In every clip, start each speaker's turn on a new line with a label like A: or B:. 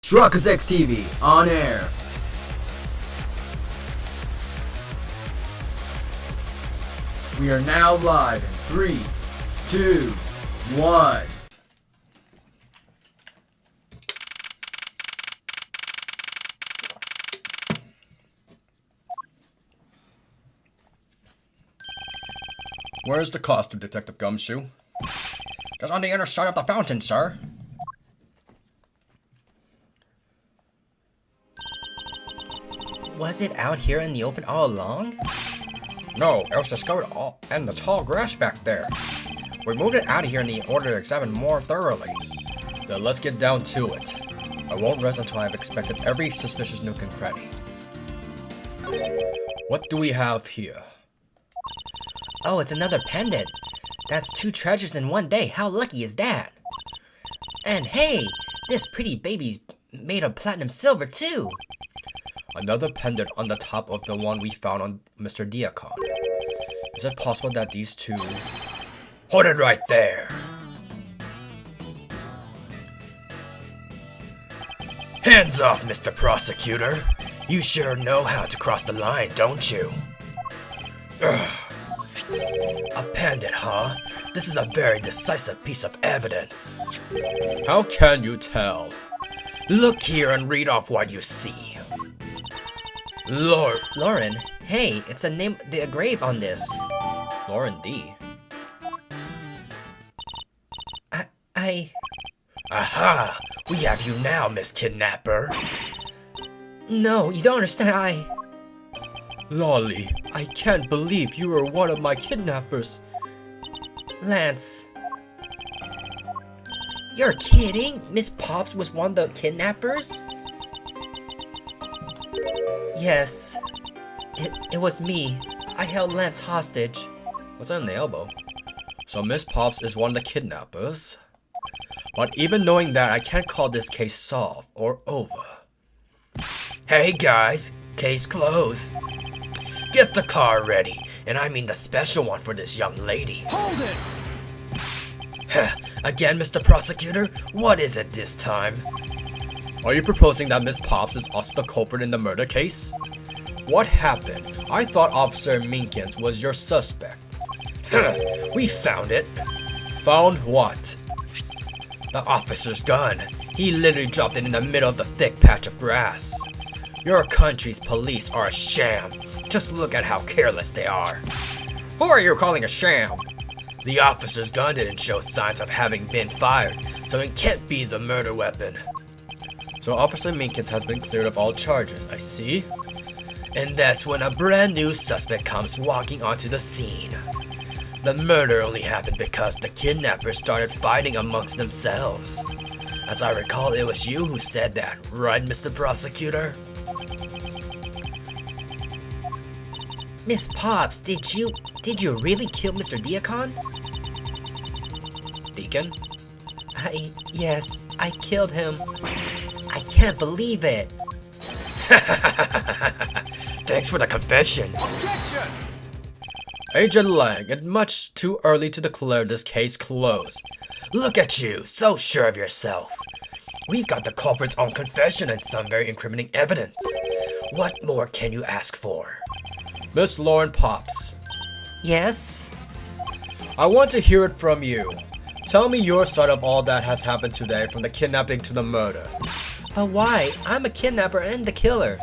A: Truckers X TV on air. We are now live in 3, 2, 1.
B: Where's the costume, Detective Gumshoe? Just on the inner side of the fountain, sir.
C: Was it out here in the open all along?
B: No, it was discovered all in the tall grass back there. We moved it out of here in order to examine more thoroughly. Then let's get down to it. I won't rest until I've inspected every suspicious nook and cranny. What do we have here?
C: Oh, it's another pendant. That's 2 treasures in one day. How lucky is that? And hey, this pretty baby's made of platinum silver too.
B: Another pendant on the top of the one we found on Mr. Diacon. Is it possible that these two... Hold it right there! Hands off, Mr. Prosecutor! You sure know how to cross the line, don't you? Ugh. A pendant, huh? This is a very decisive piece of evidence. How can you tell? Look here and read off what you see.
C: Lauren, hey, it's a grave on this.
B: Lauren D. Aha! We have you now, Miss Kidnapper.
C: No, you don't understand,
B: Lolly, I can't believe you were one of my kidnappers.
C: Lance. You're kidding? Miss Pops was one of the kidnappers? Yes. It was me. I held Lance hostage.
B: What's on the elbow? So Miss Pops is one of the kidnappers. But even knowing that, I can't call this case solved or over. Hey guys, case closed. Get the car ready, and I mean the special one for this young lady.
A: Hold it!
B: Again, Mr. Prosecutor, what is it this time? Are you proposing that Miss Pops is also the culprit in the murder case? What happened? I thought Officer Minkins was your suspect. We found it. Found what? The officer's gun. He literally dropped it in the middle of the thick patch of grass. Your country's police are a sham. Just look at how careless they are. Who are you calling a sham? The officer's gun didn't show signs of having been fired, so it can't be the murder weapon. So Officer Minkins has been cleared of all charges, I see. And that's when a brand new suspect comes walking onto the scene. The murder only happened because the kidnappers started fighting amongst themselves. As I recall, it was you who said that, right, Mr. Prosecutor?
C: Miss Pops, did you really kill Mr. Diacon?
B: Deacon?
C: Yes, I killed him. I can't believe it.
B: Thanks for the confession.
A: Objection!
B: Agent Lang, it's much too early to declare this case closed. Look at you, so sure of yourself. We've got the culprit's own confession and some very incriminating evidence. What more can you ask for? Miss Lauren Pops.
C: Yes?
B: I want to hear it from you. Tell me your side of all that has happened today, from the kidnapping to the murder.
C: But why? I'm a kidnapper and the killer.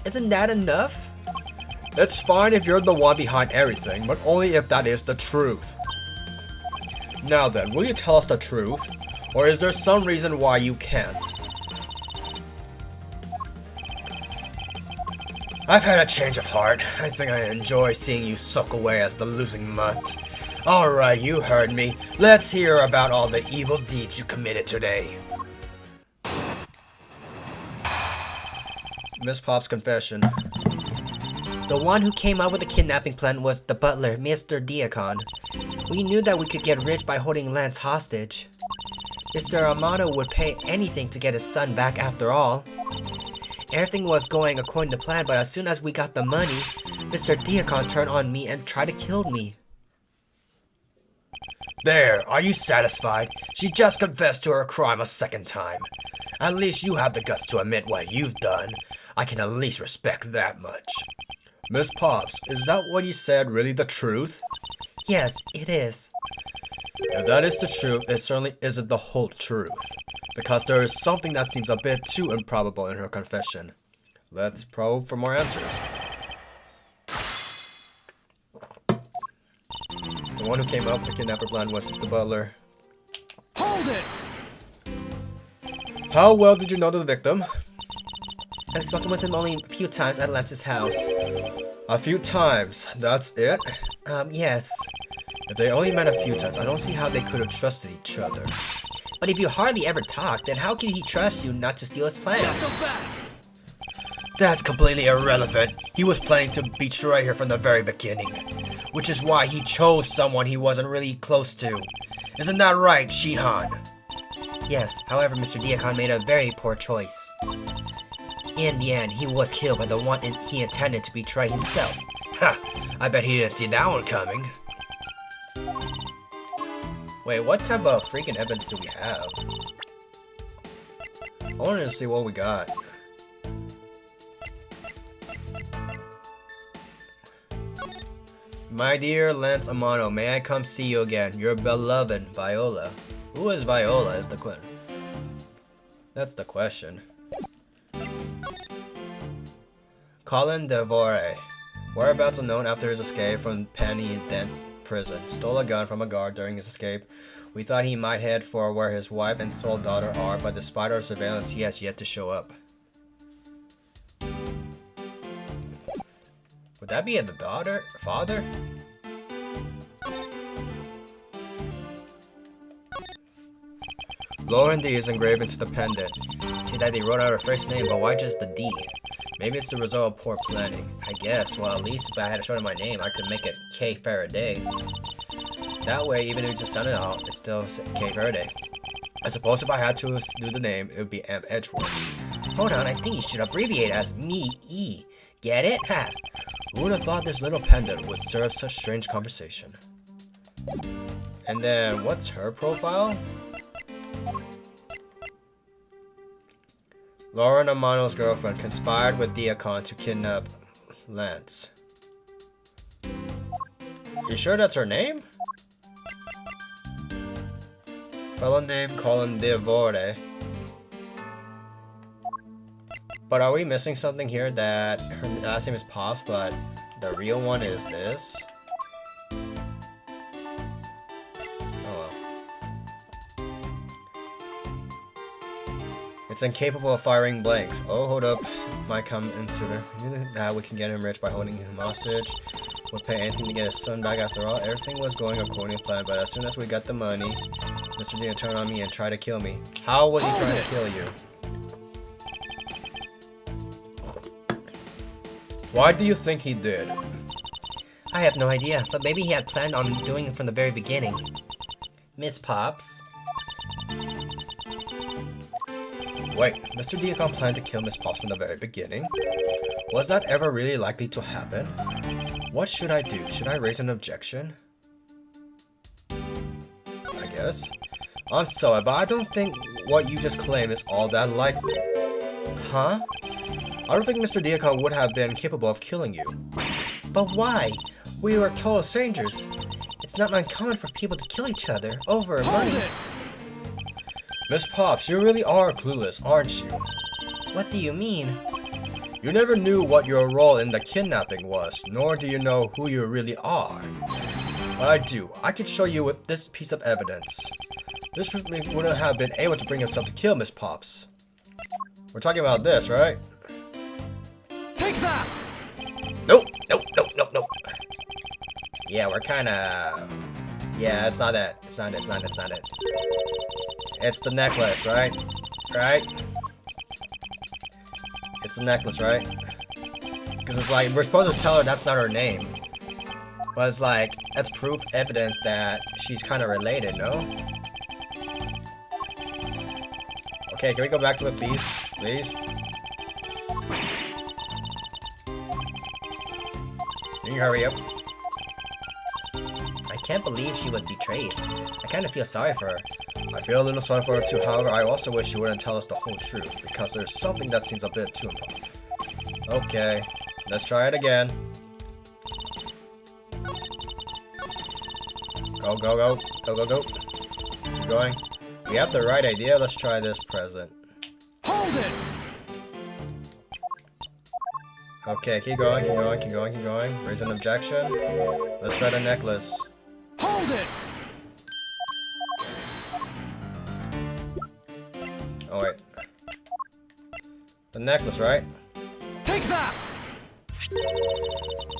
C: Isn't that enough?
B: It's fine if you're the one behind everything, but only if that is the truth. Now then, will you tell us the truth? Or is there some reason why you can't? I've had a change of heart. I think I enjoy seeing you suck away as the losing mutt. Alright, you heard me. Let's hear about all the evil deeds you committed today. Miss Pop's confession.
C: The one who came up with the kidnapping plan was the butler, Mr. Diacon. We knew that we could get rich by holding Lance hostage. Mr. Amato would pay anything to get his son back after all. Everything was going according to plan, but as soon as we got the money, Mr. Diacon turned on me and tried to kill me.
B: There, are you satisfied? She just confessed to her crime a second time. At least you have the guts to admit what you've done. I can at least respect that much. Miss Pops, is that what you said really the truth?
C: Yes, it is.
B: If that is the truth, it certainly isn't the whole truth. Because there is something that seems a bit too improbable in her confession. Let's probe for more answers. The one who came up with the kidnapper plan was the butler.
D: Hold it!
B: How well did you know the victim?
C: I've spoken with him only a few times at Lance's house.
B: A few times, that's it?
C: Yes.
B: If they only met a few times, I don't see how they could have trusted each other.
C: But if you hardly ever talk, then how can he trust you not to steal his plan?
B: That's completely irrelevant. He was planning to betray her from the very beginning. Which is why he chose someone he wasn't really close to. Isn't that right, Shihan?
C: Yes, however, Mr. Diakon made a very poor choice. In the end, he was killed by the one he intended to betray himself.
B: Ha! I bet he didn't see that one coming. Wait, what type of freaking evidence do we have? I wanted to see what we got. My dear Lance Amano, may I come see you again? Your beloved Viola. Who is Viola is the question. That's the question. Colin Devore. Whereabouts unknown after his escape from Penny Dent prison. Stole a gun from a guard during his escape. We thought he might head for where his wife and sole daughter are, but despite our surveillance, he has yet to show up. Would that be the daughter? Father? Lauren D is engraved into the pendant. See that they wrote out her first name, but why just the D? Maybe it's the result of poor planning. I guess, well, at least if I had shown my name, I could make it K Faraday. That way, even if it just sounded out, it's still K Faraday. I suppose if I had to do the name, it would be M Edgeworth.
C: Hold on, I think you should abbreviate as me-E. Get it? Ha!
B: Who would have thought this little pendant would serve such strange conversation? And then, what's her profile? Lauren Amano's girlfriend conspired with Diakon to kidnap Lance. You sure that's her name? Fellow name Colin Devore. But are we missing something here that her last name is Pops, but the real one is this? Oh well. It's incapable of firing blanks. Oh, hold up. Might come into that we can get him rich by holding him hostage. Would pay anything to get his son back after all. Everything was going according to plan, but as soon as we got the money, Mr. Dia turned on me and tried to kill me. How was he trying to kill you? Why do you think he did?
C: I have no idea, but maybe he had planned on doing it from the very beginning. Miss Pops?
B: Wait, Mr. Diakon planned to kill Miss Pops from the very beginning? Was that ever really likely to happen? What should I do? Should I raise an objection? I guess. I'm sorry, but I don't think what you just claimed is all that likely.
C: Huh?
B: I don't think Mr. Diakon would have been capable of killing you.
C: But why? We were total strangers. It's not uncommon for people to kill each other over money.
B: Miss Pops, you really are clueless, aren't you?
C: What do you mean?
B: You never knew what your role in the kidnapping was, nor do you know who you really are. But I do. I can show you with this piece of evidence. This wouldn't have been able to bring himself to kill Miss Pops. We're talking about this, right?
D: Take that!
B: Nope. Yeah, we're kinda... Yeah, it's not that. It's not it. It's the necklace, right? Right? It's the necklace, right? Because it's like, we're supposed to tell her that's not her name. But it's like, that's proof, evidence that she's kind of related, no? Okay, can we go back to it, please? Please? Can you hurry up?
C: I can't believe she was betrayed. I kind of feel sorry for her.
B: I feel a little sorry for her too, however, I also wish she wouldn't tell us the whole truth, because there's something that seems a bit too important. Okay, let's try it again. Go, go, go, go, go, go. Keep going. We have the right idea, let's try this present.
D: Hold it!
B: Okay, keep going, keep going, keep going, keep going. Raise an objection. Let's try the necklace.
D: Hold it!
B: Oh wait. The necklace, right?
D: Take that!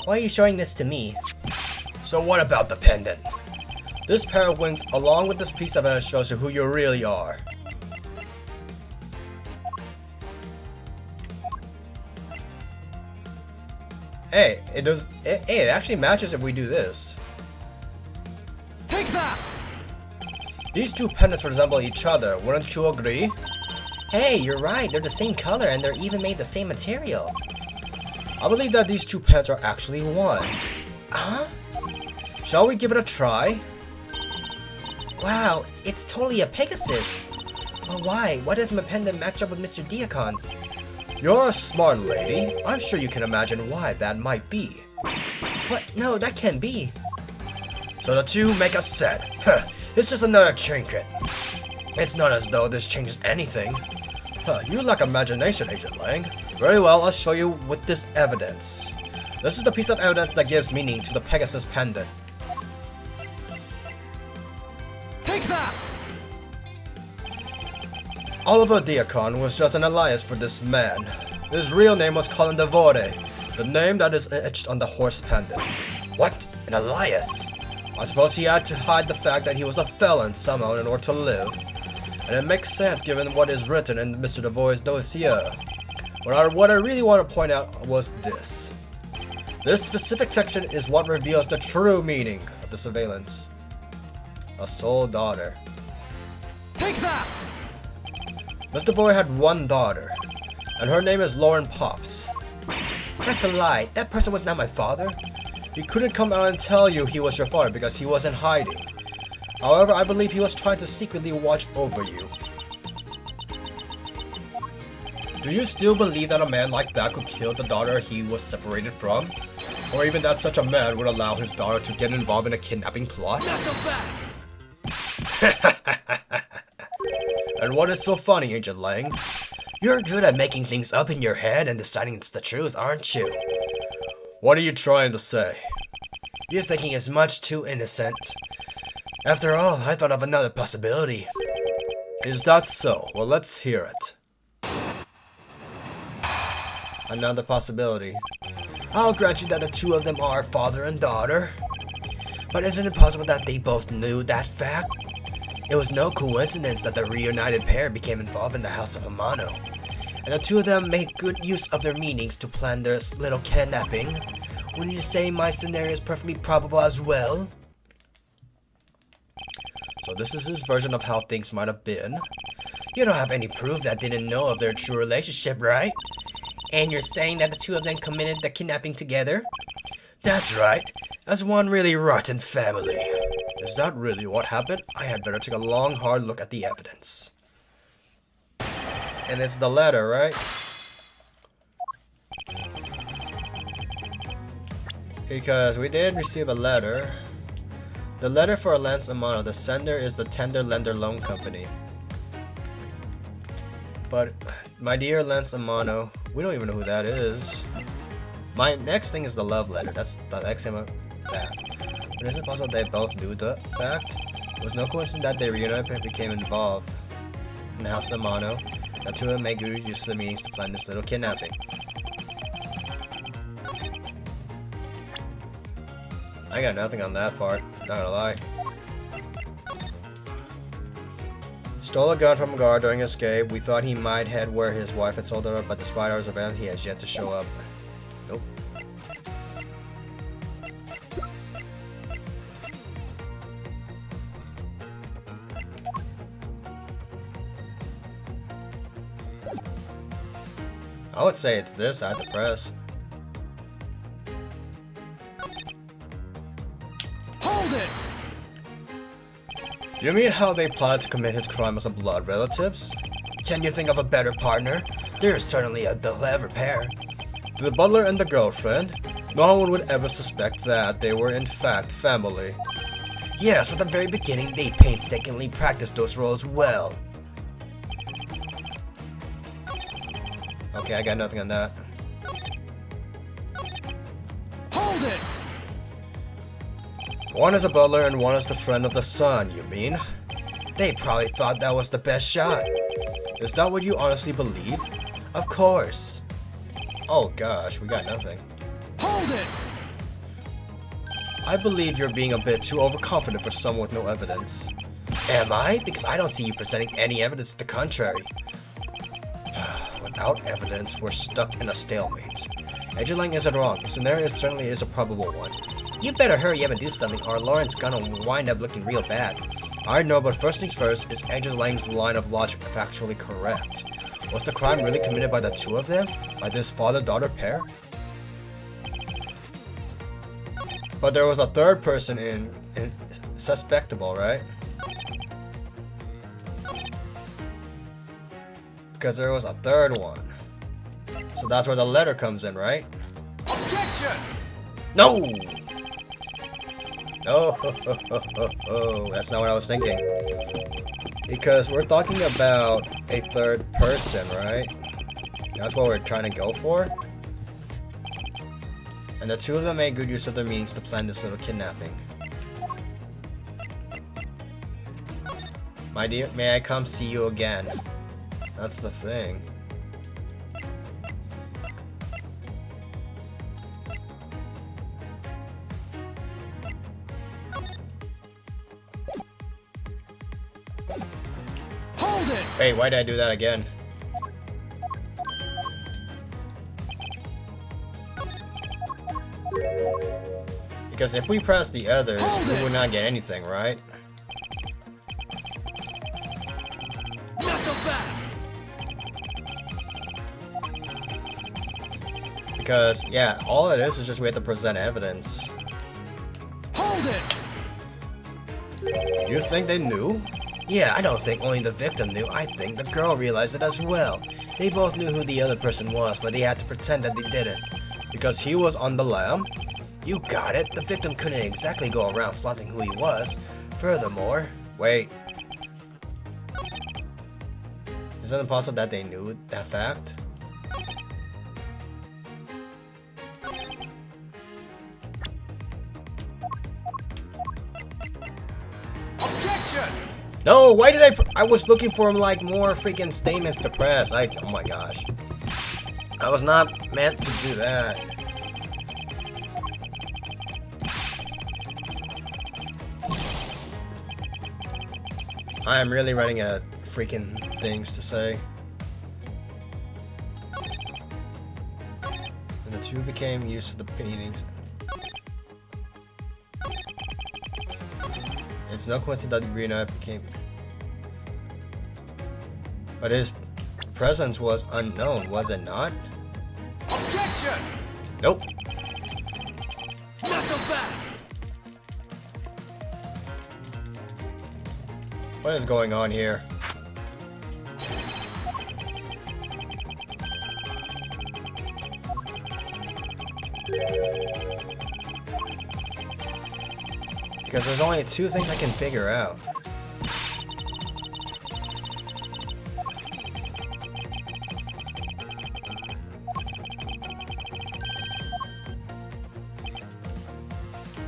C: Why are you showing this to me?
B: So what about the pendant? This pair of wings, along with this piece of evidence, shows you who you really are. Hey, it actually matches if we do this.
D: Take that!
B: These two pendants resemble each other, wouldn't you agree?
C: Hey, you're right. They're the same color and they're even made the same material.
B: I believe that these two pendants are actually one.
C: Huh?
B: Shall we give it a try?
C: Wow, it's totally a Pegasus. But why? Why doesn't my pendant match up with Mr. Diacon's?
B: You're a smart lady. I'm sure you can imagine why that might be.
C: What? No, that can't be.
B: So the two make a set. Huh, it's just another trinket. It's not as though this changes anything. Huh, you lack imagination, Agent Lang. Very well, I'll show you with this evidence. This is the piece of evidence that gives meaning to the Pegasus pendant.
D: Take that!
B: Oliver Diacon was just an alias for this man. His real name was Colin Devore, the name that is etched on the horse pendant. What? An alias? I suppose he had to hide the fact that he was a felon somehow in order to live. And it makes sense given what is written in Mr. Devore's dossier. What I really want to point out was this. This specific section is what reveals the true meaning of the surveillance. A sole daughter.
D: Take that!
B: Mr. Devore had one daughter, and her name is Lauren Pops.
C: That's a lie. That person was not my father.
B: He couldn't come out and tell you he was your father because he was in hiding. However, I believe he was trying to secretly watch over you. Do you still believe that a man like that could kill the daughter he was separated from? Or even that such a man would allow his daughter to get involved in a kidnapping plot?
D: Not so fast!
B: And what is so funny, Agent Lang?
C: You're good at making things up in your head and deciding it's the truth, aren't you?
B: What are you trying to say?
C: Your thinking is much too innocent. After all, I thought of another possibility.
B: Is that so? Well, let's hear it. Another possibility.
C: I'll grant you that the two of them are father and daughter. But isn't it possible that they both knew that fact? It was no coincidence that the reunited pair became involved in the House of Amano. And the two of them made good use of their meanings to plan their little kidnapping. Wouldn't you say my scenario is perfectly probable as well?
B: So this is his version of how things might have been.
C: You don't have any proof that they didn't know of their true relationship, right? And you're saying that the two of them committed the kidnapping together? That's right. As one really rotten family.
B: Is that really what happened? I had better take a long, hard look at the evidence. And it's the letter, right? Because we did receive a letter. The letter for Lance Amano. The sender is the Tender Lender Loan Company. But, my dear Lance Amano, we don't even know who that is. My next thing is the love letter. That's the next thing of that. But is it possible they both knew the fact? It was no coincidence that they reunited and became involved in the House of Amano. The two of them made good use of the means to plan this little kidnapping. I got nothing on that part, not gonna lie. Stole a gun from a guard during escape. We thought he might head where his wife had sold her, but despite our surveillance, he has yet to show up. Nope. I would say it's this I had to press.
D: Hold it!
B: You mean how they planned to commit his crime as a blood relatives? Can you think of a better partner? They're certainly a clever pair. The butler and the girlfriend? No one would ever suspect that they were in fact family. Yes, from the very beginning they painstakingly practiced those roles well. Okay, I got nothing on that.
D: Hold it!
B: One is a butler and one is the friend of the son, you mean? They probably thought that was the best shot. Is that what you honestly believe? Of course. Oh gosh, we got nothing.
D: Hold it!
B: I believe you're being a bit too overconfident for someone with no evidence. Am I? Because I don't see you presenting any evidence to the contrary. Without evidence, we're stuck in a stalemate. Agent Lang isn't wrong. The scenario certainly is a probable one. You better hurry up and do something or Lauren's gonna wind up looking real bad. I know, but first things first, is Agent Lang's line of logic factually correct? Was the crime really committed by the two of them? By this father-daughter pair? But there was a third person in suspectable, right? Because there was a third one. So that's where the letter comes in, right?
D: Objection!
B: No! No, that's not what I was thinking. Because we're talking about a third person, right? That's what we're trying to go for. And the two of them made good use of their means to plan this little kidnapping. My dear, may I come see you again? That's the thing.
D: Hold it!
B: Wait, why did I do that again? Because if we press the others, we would not get anything, right?
D: Knuckle back!
B: Because, yeah, all it is just we have to present evidence.
D: Hold it!
B: You think they knew? Yeah, I don't think only the victim knew. I think the girl realized it as well. They both knew who the other person was, but they had to pretend that they didn't. Because he was on the lam? You got it. The victim couldn't exactly go around flaunting who he was. Furthermore, wait. Is it impossible that they knew that fact?
D: Objection!
B: No, why did I was looking for like more freaking statements to press. Oh my gosh. I was not meant to do that. I am really running out of freaking things to say. And the two became used to the paintings. It's no coincidence that Rena became... But his presence was unknown, was it not?
D: Objection!
B: Nope.
D: Knuckle back!
B: What is going on here? Because there's only two things I can figure out.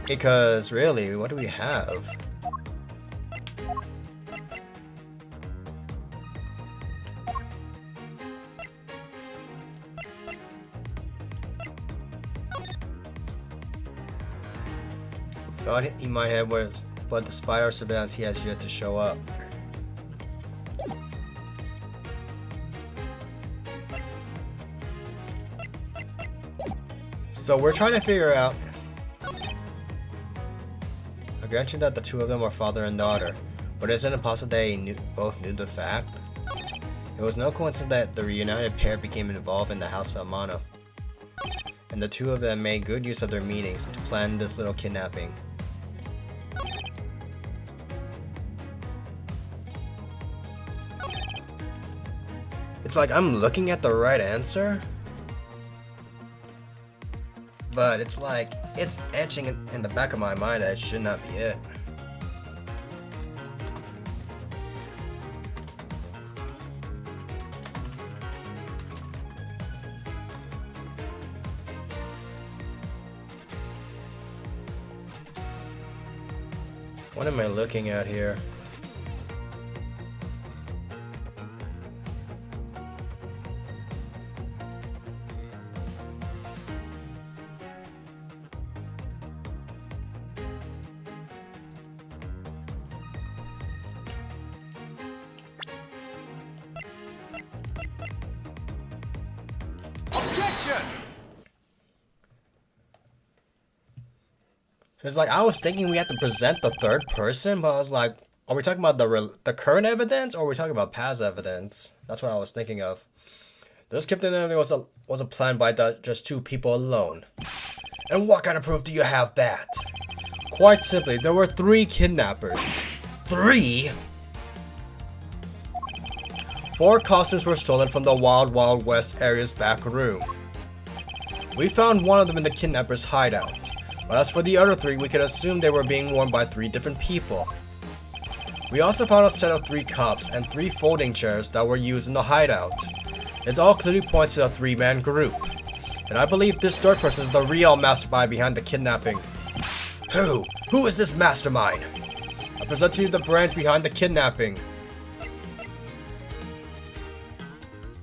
B: Because really, what do we have? Thought he might have, but the spider surveillance he has yet to show up. So we're trying to figure out. I grant you that the two of them are father and daughter, but isn't it possible they both knew the fact? It was no coincidence that the reunited pair became involved in the house of Amano, and the two of them made good use of their meetings to plan this little kidnapping. It's like I'm looking at the right answer, but it's like it's etching in the back of my mind that it should not be it. What am I looking at here?
D: Objection!
B: It's like I was thinking we had to present the third person, but I was like, are we talking about the current evidence or are we talking about past evidence? That's what I was thinking of. This kidnapping was a plan by just two people alone. And what kind of proof do you have that? Quite simply, there were 3 kidnappers. 3? 4 costumes were stolen from the Wild Wild West area's back room. We found one of them in the kidnapper's hideout. But as for the other 3, we could assume they were being worn by 3 different people. We also found a set of 3 cups and 3 folding chairs that were used in the hideout. It all clearly points to a 3-man group. And I believe this third person is the real mastermind behind the kidnapping. Who? Who is this mastermind? I present to you the brains behind the kidnapping.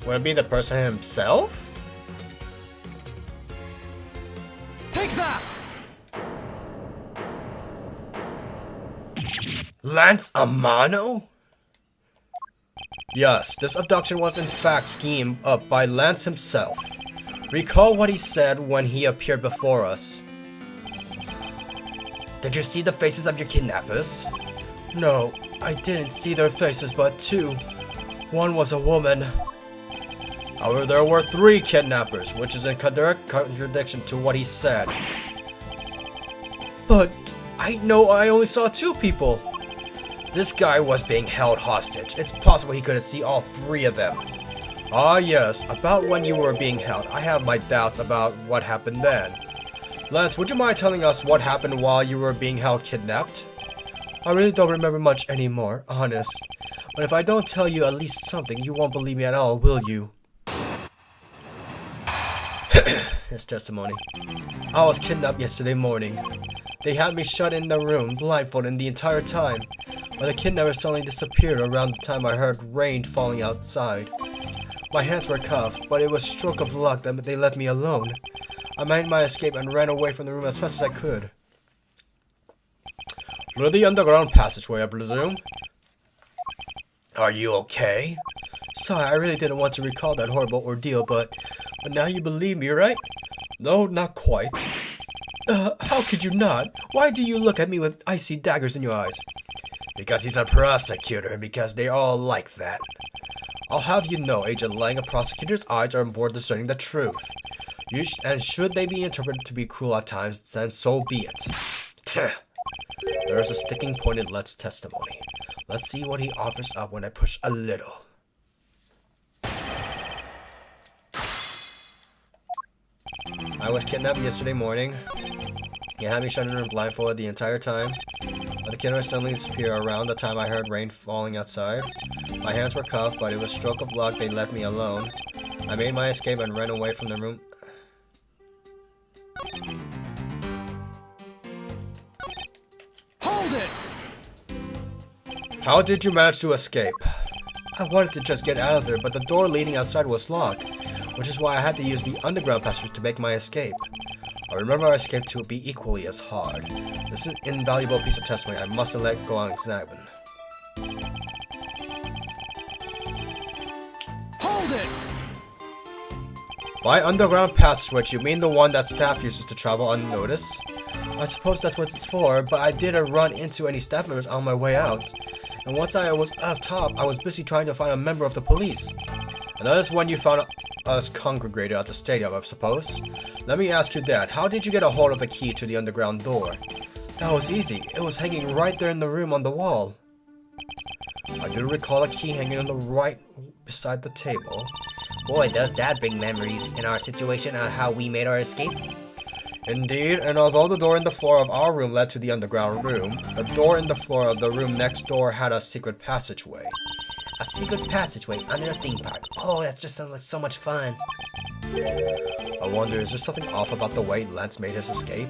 B: Would it be the person himself?
D: Take that!
B: Lance Amano? Yes, this abduction was in fact schemed up by Lance himself. Recall what he said when he appeared before us. Did you see the faces of your kidnappers? No, I didn't see their faces but 2. One was a woman. However, there were 3 kidnappers, which is in direct contradiction to what he said. But I know I only saw 2 people. This guy was being held hostage. It's possible he couldn't see all 3 of them. Ah yes, about when you were being held. I have my doubts about what happened then. Lance, would you mind telling us what happened while you were being held kidnapped? I really don't remember much anymore, honest. But if I don't tell you at least something, you won't believe me at all, will you? His testimony. I was kidnapped yesterday morning. They had me shut in the room, blindfolded the entire time. But the kidnapper suddenly disappeared around the time I heard rain falling outside. My hands were cuffed, but it was a stroke of luck that they left me alone. I made my escape and ran away from the room as fast as I could. Through the underground passageway, I presume? Are you okay? Sorry, I really didn't want to recall that horrible ordeal, but now you believe me, right? No, not quite. How could you not? Why do you look at me with icy daggers in your eyes? Because he's a prosecutor, and because they're all like that. I'll have you know, Agent Lang, a prosecutor's eyes are on board discerning the truth. And should they be interpreted to be cruel at times, then so be it. There is a sticking point in Let's testimony. Let's see what he offers up when I push a little. I was kidnapped yesterday morning. He had me shut in and blindfolded the entire time. But the kidnapper suddenly disappeared around the time I heard rain falling outside. My hands were cuffed, but it was a stroke of luck they left me alone. I made my escape and ran away from the room.
D: Hold it!
B: How did you manage to escape? I wanted to just get out of there, but the door leading outside was locked, which is why I had to use the underground passage to make my escape. I remember our escape to be equally as hard. This is an invaluable piece of testimony I mustn't let go unexamined.
D: Hold it!
B: By underground passageway, you mean the one that staff uses to travel unnoticed? I suppose that's what it's for, but I didn't run into any staff members on my way out. And once I was up top, I was busy trying to find a member of the police. And that is when you found us congregated at the stadium, I suppose. Let me ask you that. How did you get a hold of the key to the underground door? That was easy. It was hanging right there in the room on the wall. I do recall a key hanging on the right beside the table.
C: Boy, does that bring memories in our situation on how we made our escape.
B: Indeed, and although the door in the floor of our room led to the underground room, the door in the floor of the room next door had a secret passageway.
C: A secret passageway under a theme park. Oh, that just sounds like so much fun.
B: I wonder, is there something off about the way Lance made his escape?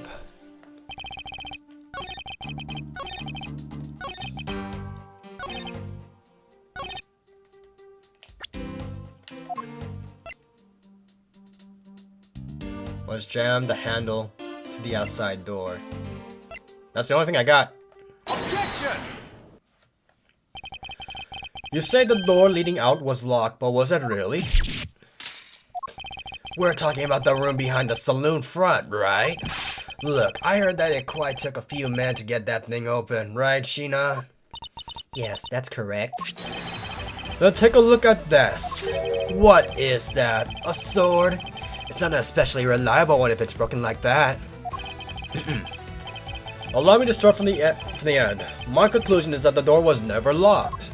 B: Was jam the handle to the outside door. That's the only thing I got.
D: Objection!
B: You say the door leading out was locked, but was it really? We're talking about the room behind the saloon front, right? Look, I heard that it quite took a few men to get that thing open, right, Sheena?
C: Yes, that's correct.
B: Now take a look at this. What is that? A sword?
C: It's not an especially reliable one if it's broken like that.
B: Allow me to start from the end. My conclusion is that the door was never locked.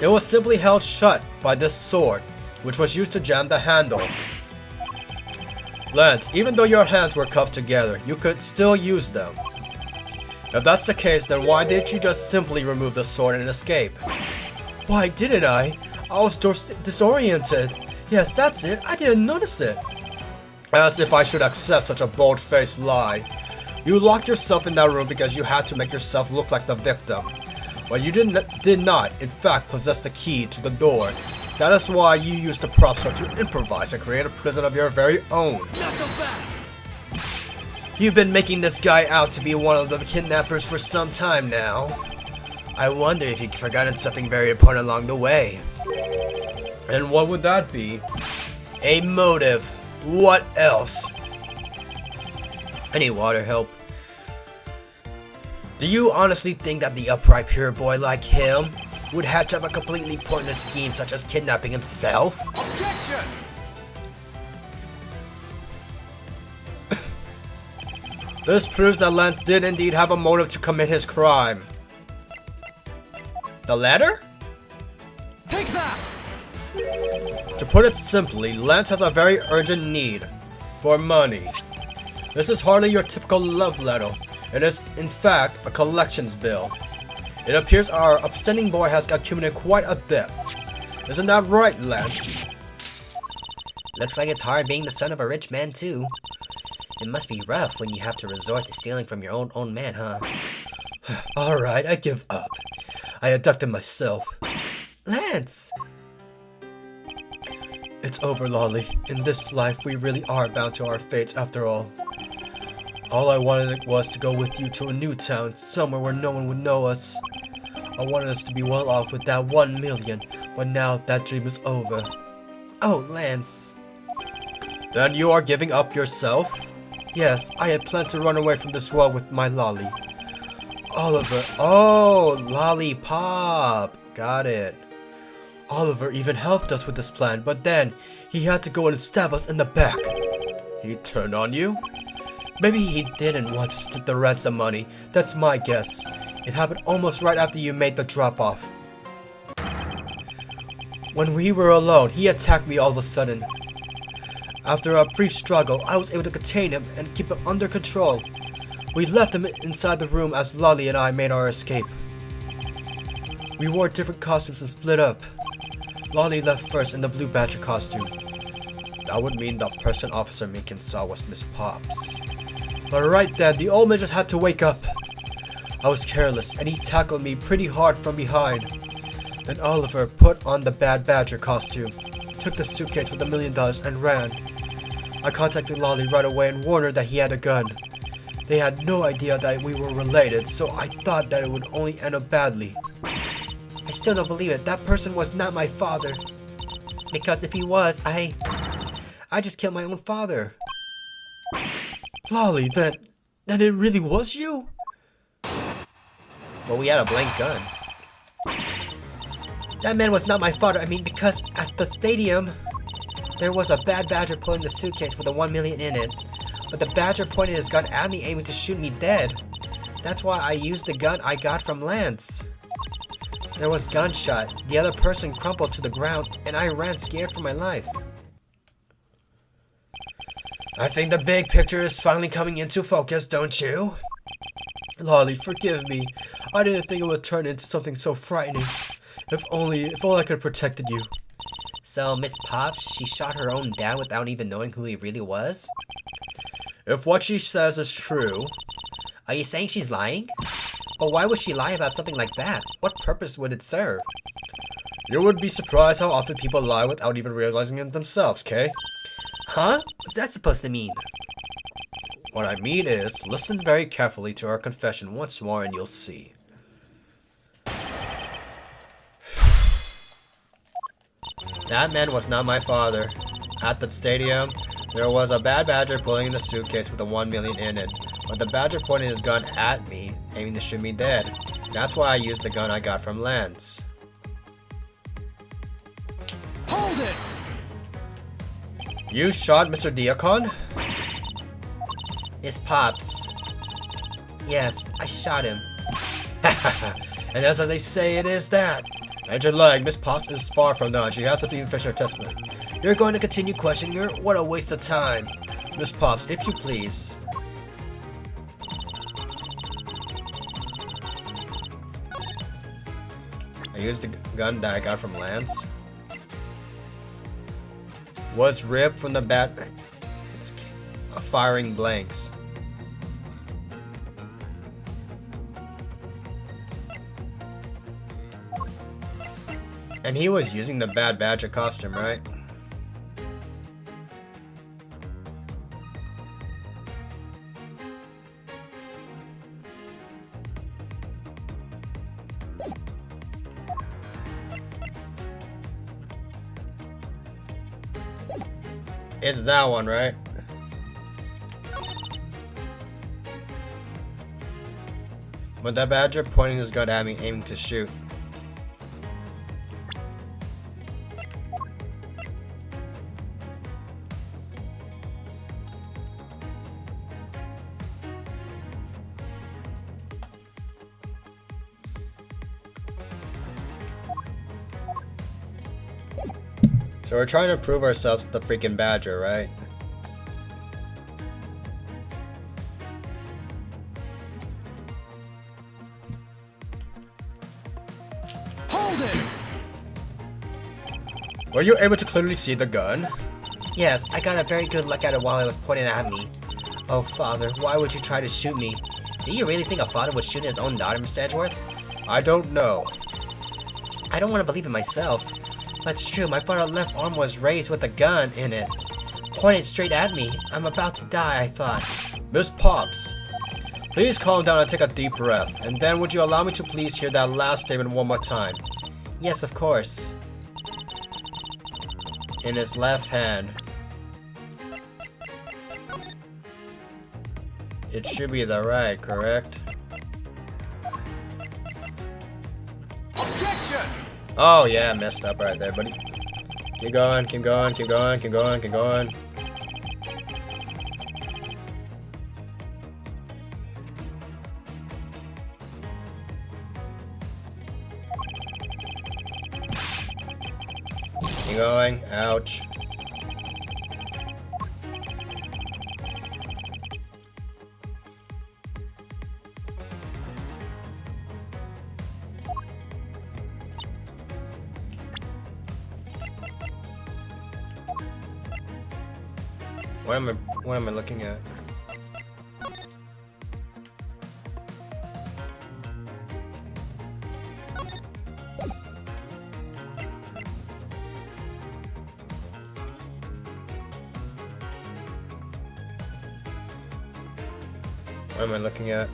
B: It was simply held shut by this sword, which was used to jam the handle. Lance, even though your hands were cuffed together, you could still use them. If that's the case, then why didn't you just simply remove the sword and escape? Why didn't I? I was disoriented. Yes, that's it. I didn't notice it. As if I should accept such a bold-faced lie. You locked yourself in that room because you had to make yourself look like the victim. But you did not, in fact, possess the key to the door. That is why you used the prop sword to improvise and create a prison of your very own.
D: Not so fast!
B: You've been making this guy out to be one of the kidnappers for some time now. I wonder if you've forgotten something very important along the way. And what would that be? A motive. What else? I need water help. Do you honestly think that the upright pure boy like him would hatch up a completely pointless scheme such as kidnapping himself?
D: Objection!
B: This proves that Lance did indeed have a motive to commit his crime. The letter?
D: Take that!
B: To put it simply, Lance has a very urgent need for money. This is hardly your typical love letter. It is, in fact, a collections bill. It appears our upstanding boy has accumulated quite a debt. Isn't that right, Lance?
C: Looks like it's hard being the son of a rich man, too. It must be rough when you have to resort to stealing from your own man, huh?
B: Alright, I give up. I abducted myself.
C: Lance!
B: It's over, Lolly. In this life, we really are bound to our fates after all. All I wanted was to go with you to a new town, somewhere where no one would know us. I wanted us to be well off with that 1 million, but now that dream is over.
C: Oh, Lance.
B: Then you are giving up yourself? Yes, I had planned to run away from this world with my Lolly. Oliver. Oh, Lollipop. Got it. Oliver even helped us with this plan, but then he had to go and stab us in the back. He turned on you? Maybe he didn't want to split the ransom money. That's my guess. It happened almost right after you made the drop-off. When we were alone, he attacked me all of a sudden. After a brief struggle, I was able to contain him and keep him under control. We left him inside the room as Lolly and I made our escape. We wore different costumes and split up. Lolly left first in the Blue Badger costume. That would mean the person Officer Minkin saw was Miss Pops. But right then, the old man just had to wake up. I was careless, and he tackled me pretty hard from behind. Then Oliver put on the Bad Badger costume, took the suitcase with $1 million, and ran. I contacted Lolly right away and warned her that he had a gun. They had no idea that we were related, so I thought that it would only end up badly.
C: I still don't believe it. That person was not my father. Because if he was, I just killed my own father.
B: Lolly, then it really was you?
C: But we had a blank gun. That man was not my father. I mean, because at the stadium, there was a Bad Badger pulling the suitcase with the 1 million in it. But the Badger pointed his gun at me, aiming to shoot me dead. That's why I used the gun I got from Lance. There was gunshot, the other person crumpled to the ground, and I ran scared for my life.
B: I think the big picture is finally coming into focus, don't you? Lolly, forgive me. I didn't think it would turn into something so frightening. If only I could have protected you.
C: So, Miss Pops, she shot her own dad without even knowing who he really was?
B: If what she says is true...
C: Are you saying she's lying? But why would she lie about something like that? What purpose would it serve?
B: You would be surprised how often people lie without even realizing it themselves, Kay?
C: Huh? What's that supposed to mean?
B: What I mean is, listen very carefully to our confession once more and you'll see. That man was not my father. At the stadium, there was a bad badger pulling in a suitcase with a 1 million in it. But the badger pointed his gun at me, aiming to shoot me dead. That's why I used the gun I got from Lance.
D: Hold it!
B: You shot Mr. Diakon?
C: Miss Pops. Yes, I shot him.
B: And as they say, it is that. And your leg, Miss Pops is far from done. She hasn't even finished her testimony. You're going to continue questioning her? What a waste of time. Miss Pops, if you please. I used the gun that I got from Lance. Was ripped from the bat. It's firing blanks. And he was using the bad badger costume, right? It's that one, right? But that badger pointing his gun at me, aiming to shoot. So we're trying to prove ourselves the freaking badger, right?
D: Hold it!
B: Were you able to clearly see the gun?
C: Yes, I got a very good look at it while it was pointing at me. Oh, Father, why would you try to shoot me? Do you really think a father would shoot his own daughter, Mr. Edgeworth?
B: I don't know.
C: I don't want to believe it myself. But it's true, my father's left arm was raised with a gun in it. Pointed straight at me. I'm about to die, I thought.
B: Miss Pops, please calm down and take a deep breath. And then would you allow me to please hear that last statement one more time?
C: Yes, of course.
B: In his left hand. It should be the right, correct?
D: Objection!
B: Oh yeah, I messed up right there, buddy. Keep going, keep going, keep going, keep going, keep going. Keep going, ouch. What am I looking at? What am I looking at?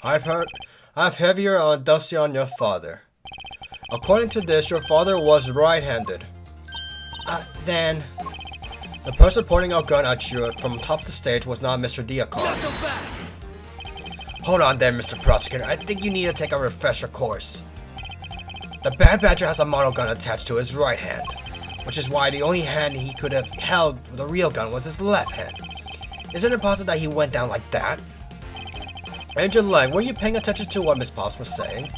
B: I've heavier on dossier on your father. According to this, your father was right-handed.
C: Then...
B: The person pointing a gun at you from top of the stage was not Mr. Diacon. Hold on there, Mr. Prosecutor. I think you need to take a refresher course. The Bad Badger has a model gun attached to his right hand, which is why the only hand he could have held the real gun was his left hand. Isn't it possible that he went down like that? Agent Lang, were you paying attention to what Miss Pops was saying?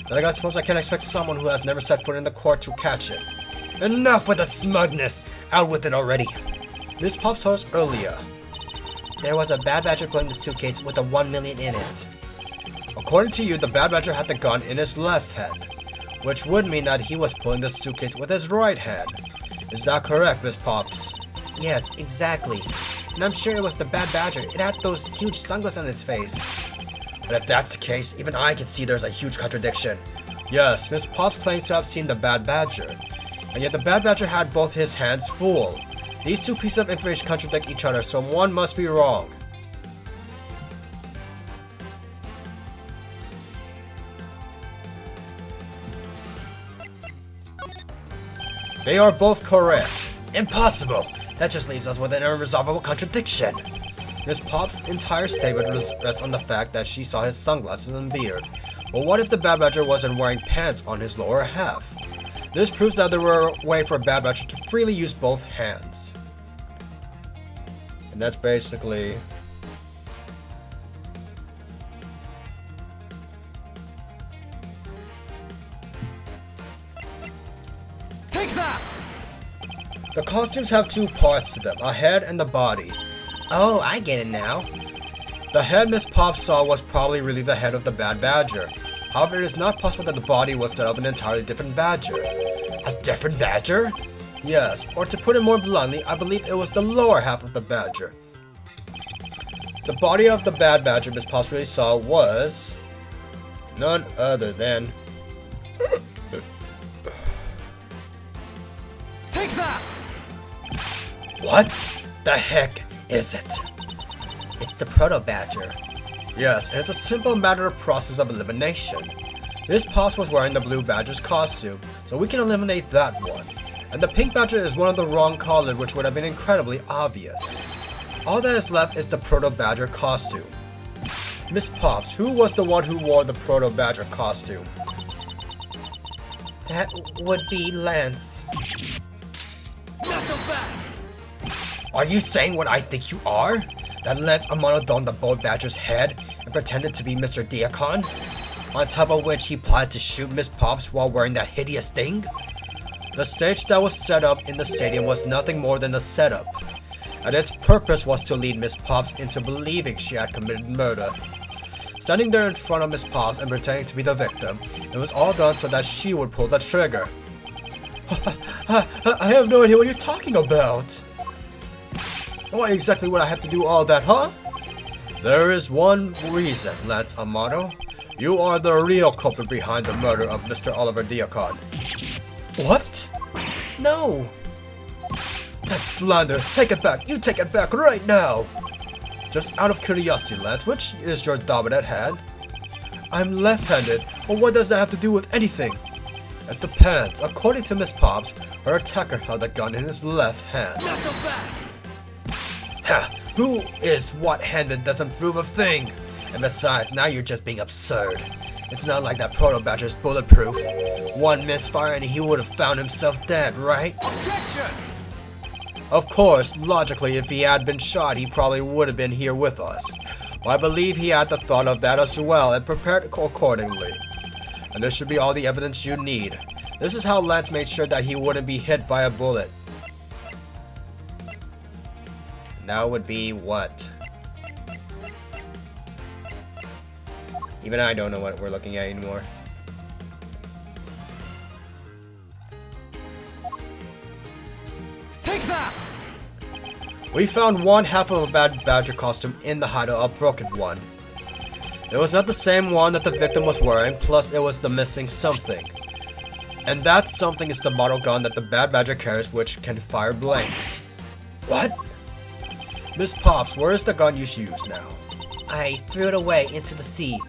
B: Then I suppose I can't expect someone who has never set foot in the court to catch it. Enough with the smugness! Out with it already! Miss Pops told us earlier.
C: There was a Bad Badger pulling the suitcase with the 1 million in it.
B: According to you, the Bad Badger had the gun in his left hand, which would mean that he was pulling the suitcase with his right hand. Is that correct, Miss Pops?
C: Yes, exactly. And I'm sure it was the Bad Badger. It had those huge sunglasses on its face.
B: But if that's the case, even I can see there's a huge contradiction. Yes, Miss Pops claims to have seen the Bad Badger, and yet the Bad Badger had both his hands full. These two pieces of information contradict each other, so one must be wrong. They are both correct. Impossible! That just leaves us with an irresolvable contradiction. Miss Pop's entire statement rests on the fact that she saw his sunglasses and beard. But what if the Bad Badger wasn't wearing pants on his lower half? This proves that there were a way for a Bad Badger to freely use both hands. And that's basically...
D: Take that!
B: The costumes have two parts to them, a head and the body.
C: Oh, I get it now.
B: The head Miss Pop saw was probably really the head of the Bad Badger. However, it is not possible that the body was that of an entirely different badger. A different badger? Yes, or to put it more bluntly, I believe it was the lower half of the badger. The body of the Bad Badger Miss Pop really saw was... none other than...
D: Take that!
B: What the heck is it?
C: It's the Proto Badger.
B: Yes, and it's a simple matter of process of elimination. This Pops was wearing the Blue Badger's costume, so we can eliminate that one. And the Pink Badger is one of the wrong colors, which would have been incredibly obvious. All that is left is the Proto Badger costume. Miss Pops, who was the one who wore the Proto Badger costume?
C: That would be Lance.
B: Are you saying what I think you are? That Lance Amano donned the Bold Badger's head and pretended to be Mr. Diacon? On top of which he plotted to shoot Miss Pops while wearing that hideous thing? The stage that was set up in the stadium was nothing more than a setup, and its purpose was to lead Miss Pops into believing she had committed murder. Standing there in front of Miss Pops and pretending to be the victim, it was all done so that she would pull the trigger. I have no idea what you're talking about. Why exactly would I have to do all that, huh? There is one reason, Lance Amato. You are the real culprit behind the murder of Mr. Oliver Diacon. What?
C: No!
B: That's slander. Take it back. You take it back right now. Just out of curiosity, Lance, which is your dominant hand? I'm left-handed, but what does that have to do with anything? It depends. According to Miss Pops, her attacker held a gun in his left hand. Ha! Who is what-handed doesn't prove a thing. And besides, now you're just being absurd. It's not like that Proto Badger's bulletproof. One misfire and he would have found himself dead, right?
D: Objection!
B: Of course, logically, if he had been shot, he probably would have been here with us. But I believe he had the thought of that as well and prepared accordingly. And this should be all the evidence you need. This is how Lance made sure that he wouldn't be hit by a bullet. That would be what? Even I don't know what we're looking at anymore.
D: Take that!
B: We found one half of a Bad Badger costume in the hideout of Broken One. It was not the same one that the victim was wearing, plus it was the missing something. And that something is the model gun that the Bad Badger carries, which can fire blanks. What? Miss Pops, where is the gun you use now?
C: I threw it away into the sea.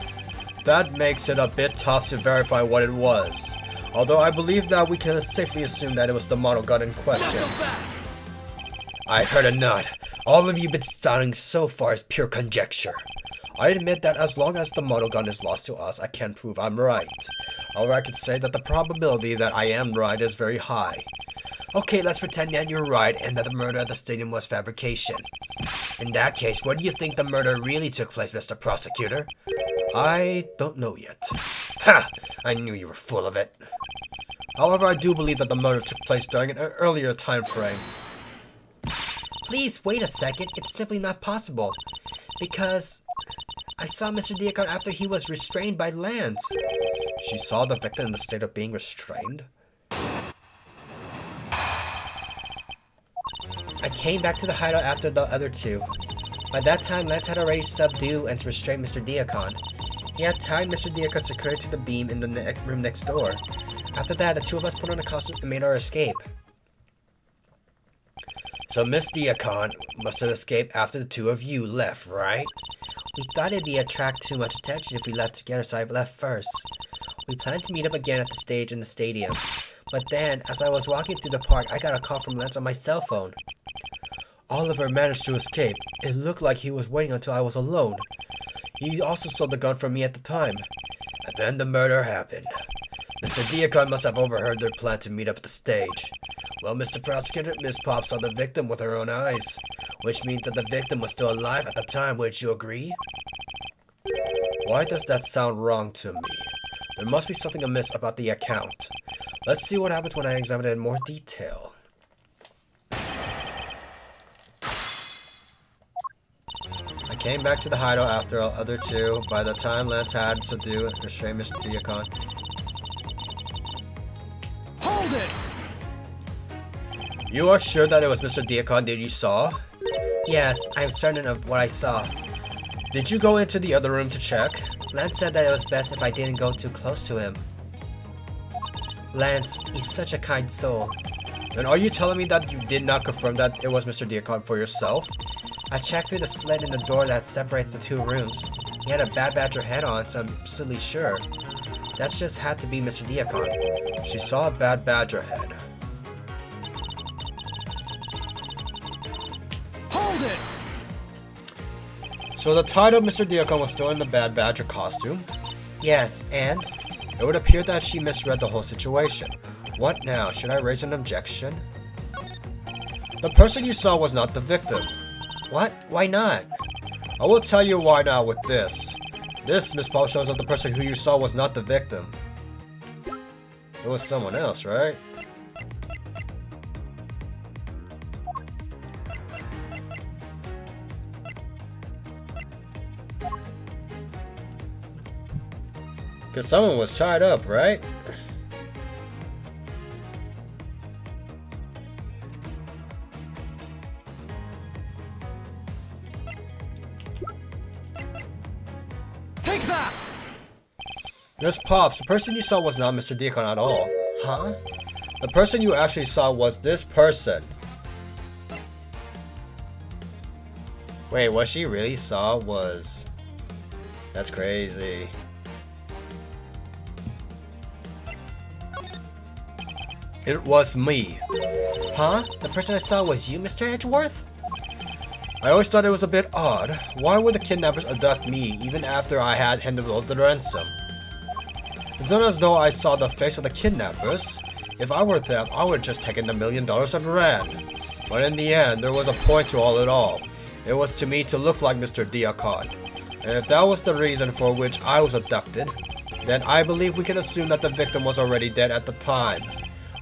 B: That makes it a bit tough to verify what it was. Although I believe that we can safely assume that it was the model gun in question. I heard a nod. All of you been spouting so far is pure conjecture. I admit that as long as the model gun is lost to us, I can't prove I'm right. However, I could say that the probability that I am right is very high. Okay, let's pretend that you're right and that the murder at the stadium was fabrication. In that case, where do you think the murder really took place, Mr. Prosecutor? I don't know yet. Ha! I knew you were full of it. However, I do believe that the murder took place during an earlier time frame.
C: Please wait a second, it's simply not possible. Because I saw Mr. Diacon after he was restrained by Lance.
B: She saw the victim in the state of being restrained?
C: I came back to the hideout after the other two. By that time, Lance had already subdued and restrained Mr. Diacon. He had tied Mr. Diacon securely to the beam in the room next door. After that, the two of us put on a costume and made our escape.
B: So Miss Diacon must have escaped after the two of you left, right?
C: We thought it'd attract too much attention if we left together, so I left first. We planned to meet up again at the stage in the stadium. But then, as I was walking through the park, I got a call from Lance on my cell phone.
B: Oliver managed to escape. It looked like he was waiting until I was alone. He also saw the gun from me at the time. And then the murder happened. Mr. Diacon must have overheard their plan to meet up at the stage. Well, Mr. Prosecutor, Miss Pop saw the victim with her own eyes, which means that the victim was still alive at the time, would you agree? Why does that sound wrong to me? There must be something amiss about the account. Let's see what happens when I examine it in more detail. I came back to the hideout after the other two. By the time Lance had subdued and restrained Mr. Diacon.
D: Hold it!
B: You are sure that it was Mr. Diacon that you saw?
C: Yes, I'm certain of what I saw.
B: Did you go into the other room to check?
C: Lance said that it was best if I didn't go too close to him. Lance, he's such a kind soul.
B: Then are you telling me that you did not confirm that it was Mr. Diacon for yourself?
C: I checked through the slit in the door that separates the two rooms. He had a Bad Badger head on, so I'm absolutely sure. That's just had to be Mr. Diacon.
B: She saw a Bad Badger head.
D: Hold it!
B: So the title of Mr. Diacon was still in the Bad Badger costume?
C: Yes, and?
B: It would appear that she misread the whole situation. What now? Should I raise an objection? The person you saw was not the victim.
C: What? Why not?
B: I will tell you why now with this. This, Miss Paul, shows that the person who you saw was not the victim. It was someone else, right? Because someone was tied up, right?
D: Take that!
B: Miss Pops, the person you saw was not Mr. Diacon at all.
C: Huh?
B: The person you actually saw was this person. Wait, what she really saw was... That's crazy. It was me.
C: Huh? The person I saw was you, Mr. Edgeworth?
B: I always thought it was a bit odd. Why would the kidnappers abduct me even after I had handed over the ransom? It's not as though I saw the face of the kidnappers. If I were them, I would have just taken the $1 million and ran. But in the end, there was a point to all it all. It was to me to look like Mr. Diacon. And if that was the reason for which I was abducted, then I believe we can assume that the victim was already dead at the time.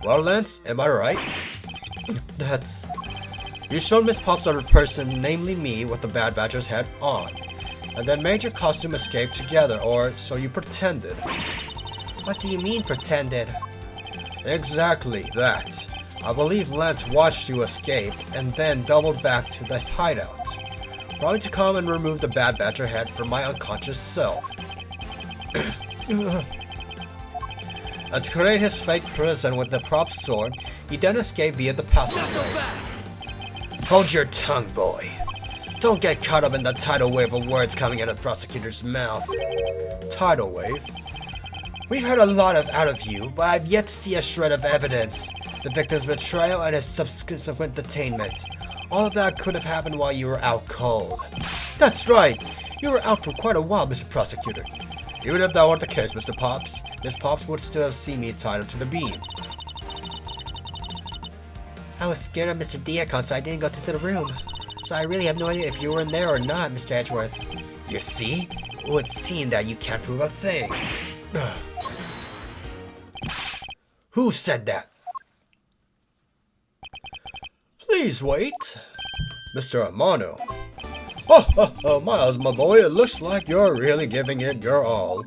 B: Well, Lance, am I right?
C: That's...
B: You showed Miss Pops a person, namely me, with the Bad Badger's head on, and then made your costume escape together, or so you pretended.
C: What do you mean, pretended?
B: Exactly that. I believe Lance watched you escape, and then doubled back to the hideout, probably to come and remove the Bad Badger head from my unconscious self. And to create his fake prison with the prop sword, he then escaped via the passageway. Hold your tongue, boy. Don't get caught up in the tidal wave of words coming out of the prosecutor's mouth. Tidal wave? We've heard a lot out of you, but I've yet to see a shred of evidence. The victim's betrayal and his subsequent detainment. All of that could have happened while you were out cold. That's right! You were out for quite a while, Mr. Prosecutor. Even if that weren't the case, Mr. Pops, Miss Pops would still have seen me tied to the beam.
C: I was scared of Mr. Diakon, so I didn't go to the room. So I really have no idea if you were in there or not, Mr. Edgeworth.
B: You see? It would seem that you can't prove a thing. Who said that? Please wait. Mr. Amano. Oh, Miles, my boy, it looks like you're really giving it your all.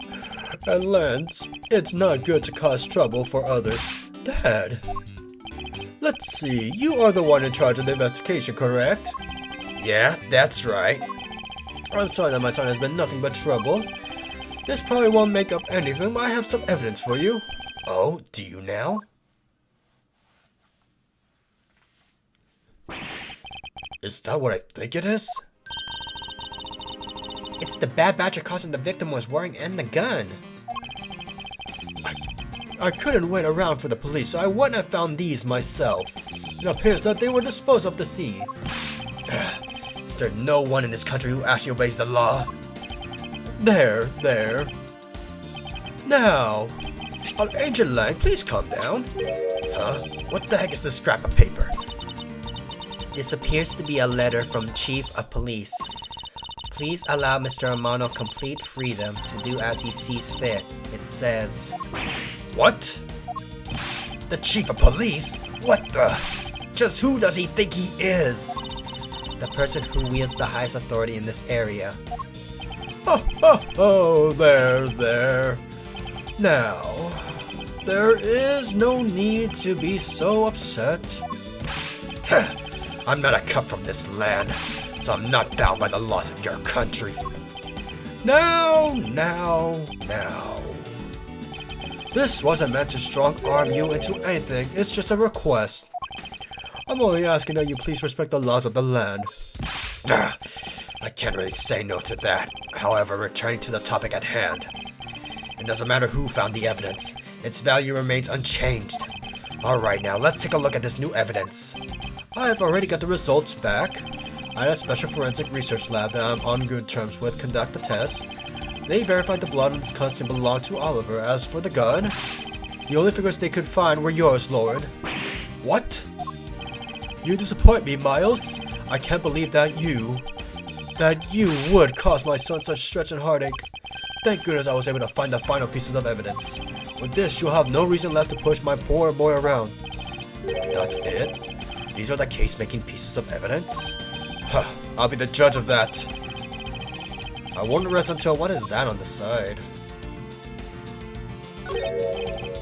B: And Lance, it's not good to cause trouble for others. Dad. Let's see, you are the one in charge of the investigation, correct? Yeah, that's right. I'm sorry that my son has been nothing but trouble. This probably won't make up anything, but I have some evidence for you. Oh, do you now? Is that what I think it is?
C: It's the bad badger costume the victim was wearing and the gun.
B: I couldn't wait around for the police, so I wouldn't have found these myself. It appears that they were disposed of the scene. Is there no one in this country who actually obeys the law? There. Now, Agent Lang, please calm down. Huh? What the heck is this scrap of paper?
C: This appears to be a letter from Chief of Police. Please allow Mr. Amano complete freedom to do as he sees fit. It says...
B: What? The Chief of Police? What the? Just who does he think he is?
C: The person who wields the highest authority in this area.
B: Oh, there. Now, there is no need to be so upset. I'm not a cut from this land, so I'm not bound by the laws of your country. Now. This wasn't meant to strong-arm you into anything, it's just a request. I'm only asking that you please respect the laws of the land. I can't really say no to that. However, returning to the topic at hand. It doesn't matter who found the evidence. Its value remains unchanged. Alright, now let's take a look at this new evidence. I've already got the results back. I had a special forensic research lab that I'm on good terms with conduct the tests. They verified the blood on this costume belonged to Oliver. As for the gun, the only figures they could find were yours, Lord. What? You disappoint me, Miles. I can't believe that you would cause my son such stress and heartache. Thank goodness I was able to find the final pieces of evidence. With this, you'll have no reason left to push my poor boy around. That's it? These are the case-making pieces of evidence? Huh, I'll be the judge of that. I won't rest until what is that on the side?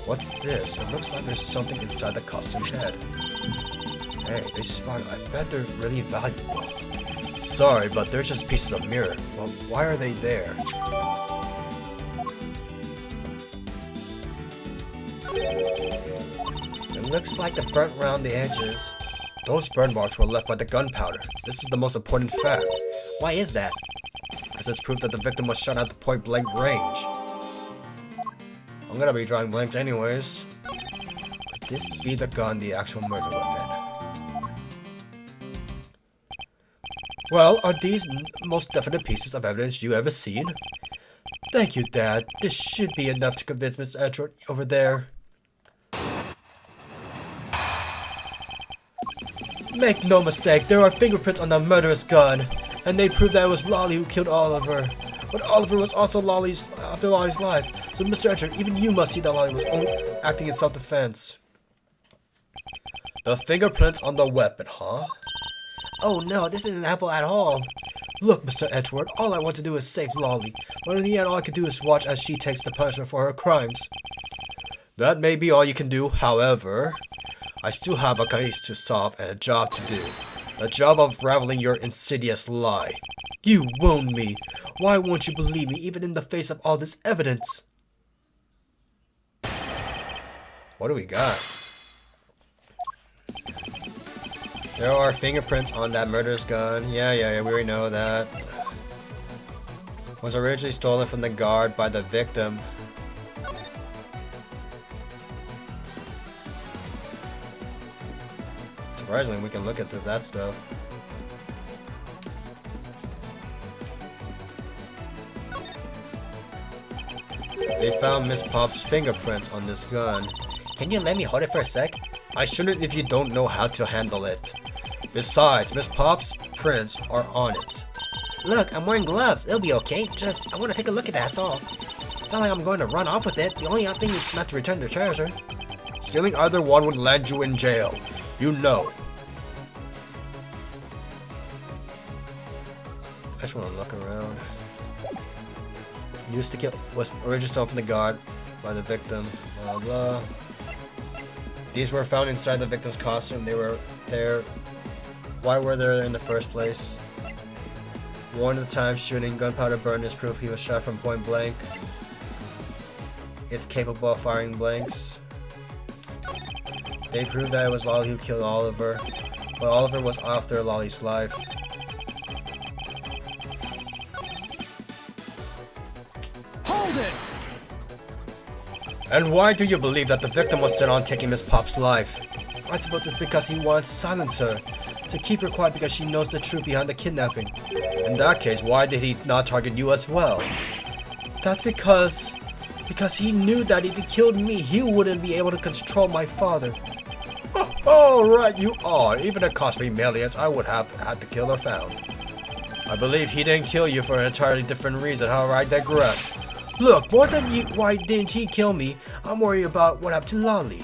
B: What's this? It looks like there's something inside the costume head. Hey, they spotted. I bet they're really valuable. Sorry, but they're just pieces of mirror. Well, why are they there?
C: It looks like the burnt around the edges.
B: Those burn marks were left by the gunpowder. This is the most important fact.
C: Why is that?
B: Because it's proof that the victim was shot at the point-blank range. I'm gonna be drawing blanks anyways. Could this be the gun, the actual murder weapon? Well, are these most definite pieces of evidence you ever seen? Thank you, Dad. This should be enough to convince Miss Edgeworth over there. Make no mistake, there are fingerprints on the murderous gun, and they prove that it was Lolly who killed Oliver. But Oliver was also after Lolly's life, so Mr. Edgeworth, even you must see that Lolly was only acting in self-defense. The fingerprints on the weapon, huh?
C: Oh no, this isn't Apple at all.
B: Look, Mr. Edgeworth, all I want to do is save Lolly, but in the end all I can do is watch as she takes the punishment for her crimes. That may be all you can do, however, I still have a case to solve and a job to do. The job of unraveling your insidious lie. You wound me. Why won't you believe me even in the face of all this evidence? What do we got? There are fingerprints on that murderous gun. Yeah, we already know that. Was originally stolen from the guard by the victim. Surprisingly, we can look at that stuff. They found Miss Pop's fingerprints on this gun.
C: Can you let me hold it for a sec?
B: I shouldn't if you don't know how to handle it. Besides, Miss Pop's prints are on it.
C: Look, I'm wearing gloves. It'll be okay. Just, I want to take a look at that, that's all. It's not like I'm going to run off with it. The only thing is not to return the treasure.
B: Stealing either one would land you in jail. You know. I just want to look around. Used to kill was originally stolen from the guard by the victim. Blah blah. These were found inside the victim's costume. They were there. Why were they there in the first place? One of the times shooting gunpowder burned is proof he was shot from point blank. It's capable of firing blanks. They proved that it was Lolly who killed Oliver, but Oliver was after Lolly's life.
D: Hold it!
B: And why do you believe that the victim was set on taking Miss Pop's life? I suppose it's because he wanted to silence her, to keep her quiet because she knows the truth behind the kidnapping. In that case, why did he not target you as well?
C: That's because he knew that if he killed me, he wouldn't be able to control my father.
B: Oh, right, you are. Even if it cost me millions, I would have had to kill her found. I believe he didn't kill you for an entirely different reason, however I digress.
C: Look, more than why didn't he kill me, I'm worried about what happened to Lolly.